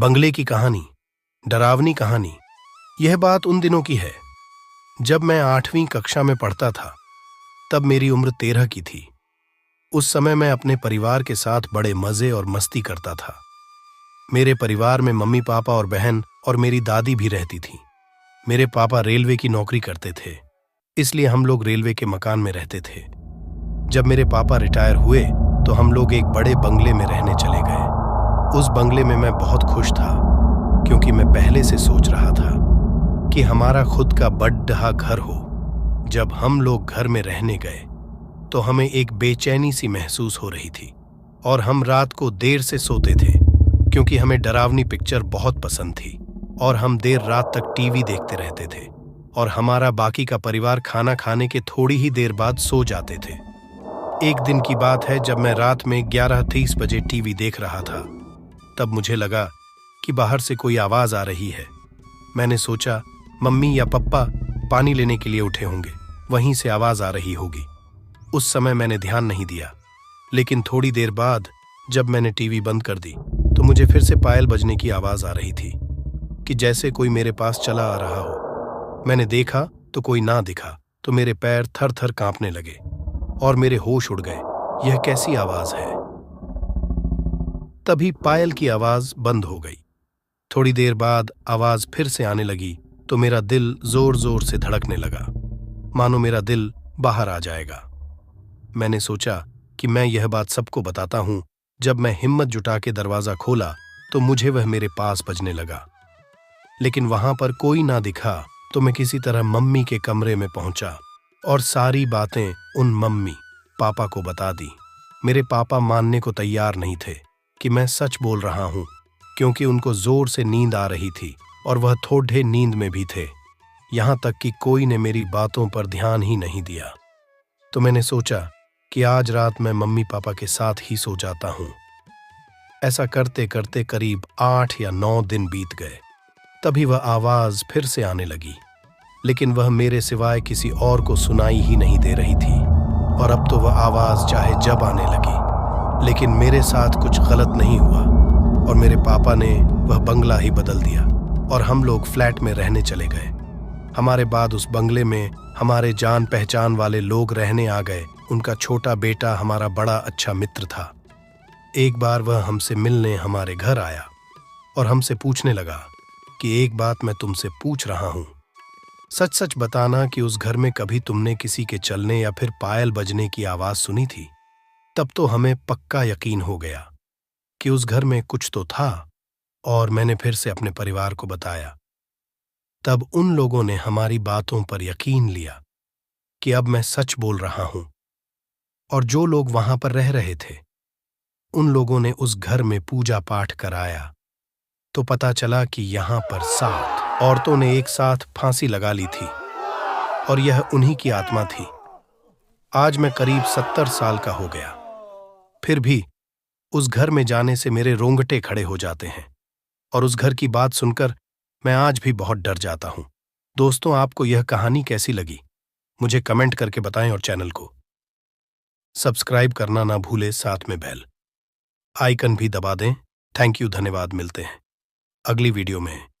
बंगले की कहानी, डरावनी कहानी। यह बात उन दिनों की है जब मैं 8वीं कक्षा में पढ़ता था। तब मेरी उम्र 13 की थी। उस समय मैं अपने परिवार के साथ बड़े मजे और मस्ती करता था। मेरे परिवार में मम्मी पापा और बहन और मेरी दादी भी रहती थी। मेरे पापा रेलवे की नौकरी करते थे, इसलिए हम लोग रेलवे के मकान में रहते थे। जब मेरे पापा रिटायर हुए तो हम लोग एक बड़े बंगले में रहने चले गए। उस बंगले में मैं बहुत खुश था, क्योंकि मैं पहले से सोच रहा था कि हमारा खुद का बड़ा घर हो। जब हम लोग घर में रहने गए तो हमें एक बेचैनी सी महसूस हो रही थी और हम रात को देर से सोते थे, क्योंकि हमें डरावनी पिक्चर बहुत पसंद थी और हम देर रात तक टीवी देखते रहते थे और हमारा बाकी का परिवार खाना खाने के थोड़ी ही देर बाद सो जाते थे। एक दिन की बात है, जब मैं रात में 11:30 बजे टीवी देख रहा था, तब मुझे लगा कि बाहर से कोई आवाज आ रही है। मैंने सोचा मम्मी या पप्पा पानी लेने के लिए उठे होंगे, वहीं से आवाज आ रही होगी। उस समय मैंने ध्यान नहीं दिया, लेकिन थोड़ी देर बाद जब मैंने टीवी बंद कर दी तो मुझे फिर से पायल बजने की आवाज आ रही थी, कि जैसे कोई मेरे पास चला आ रहा हो। मैंने देखा तो कोई ना दिखा तो मेरे पैर थर थर कांपने लगे और मेरे होश उड़ गए। यह कैसी आवाज है? तभी पायल की आवाज बंद हो गई। थोड़ी देर बाद आवाज फिर से आने लगी तो मेरा दिल जोर जोर से धड़कने लगा, मानो मेरा दिल बाहर आ जाएगा। मैंने सोचा कि मैं यह बात सबको बताता हूं। जब मैं हिम्मत जुटा के दरवाजा खोला तो मुझे वह मेरे पास बजने लगा, लेकिन वहां पर कोई ना दिखा। तो मैं किसी तरह मम्मी के कमरे में पहुंचा और सारी बातें उन मम्मी पापा को बता दी। मेरे पापा मानने को तैयार नहीं थे कि मैं सच बोल रहा हूं, क्योंकि उनको जोर से नींद आ रही थी और वह थोड़े नींद में भी थे। यहां तक कि कोई ने मेरी बातों पर ध्यान ही नहीं दिया। तो मैंने सोचा कि आज रात मैं मम्मी पापा के साथ ही सो जाता हूं। ऐसा करते करते करीब 8 या 9 दिन बीत गए। तभी वह आवाज फिर से आने लगी, लेकिन वह मेरे सिवाय किसी और को सुनाई ही नहीं दे रही थी। और अब तो वह आवाज चाहे जब आने लगी, लेकिन मेरे साथ कुछ गलत नहीं हुआ और मेरे पापा ने वह बंगला ही बदल दिया और हम लोग फ्लैट में रहने चले गए। हमारे बाद उस बंगले में हमारे जान पहचान वाले लोग रहने आ गए। उनका छोटा बेटा हमारा बड़ा अच्छा मित्र था। एक बार वह हमसे मिलने हमारे घर आया और हमसे पूछने लगा कि एक बात मैं तुमसे पूछ रहा हूं, सच सच बताना कि उस घर में कभी तुमने किसी के चलने या फिर पायल बजने की आवाज सुनी थी? तब तो हमें पक्का यकीन हो गया कि उस घर में कुछ तो था और मैंने फिर से अपने परिवार को बताया। तब उन लोगों ने हमारी बातों पर यकीन लिया कि अब मैं सच बोल रहा हूं। और जो लोग वहां पर रह रहे थे, उन लोगों ने उस घर में पूजा पाठ कराया तो पता चला कि यहां पर 7 औरतों ने एक साथ फांसी लगा ली थी और यह उन्हीं की आत्मा थी। आज मैं करीब 70 साल का हो गया, फिर भी उस घर में जाने से मेरे रोंगटे खड़े हो जाते हैं और उस घर की बात सुनकर मैं आज भी बहुत डर जाता हूं। दोस्तों, आपको यह कहानी कैसी लगी? मुझे कमेंट करके बताएं और चैनल को सब्सक्राइब करना ना भूलें, साथ में बेल आइकन भी दबा दें। थैंक यू, धन्यवाद। मिलते हैं अगली वीडियो में।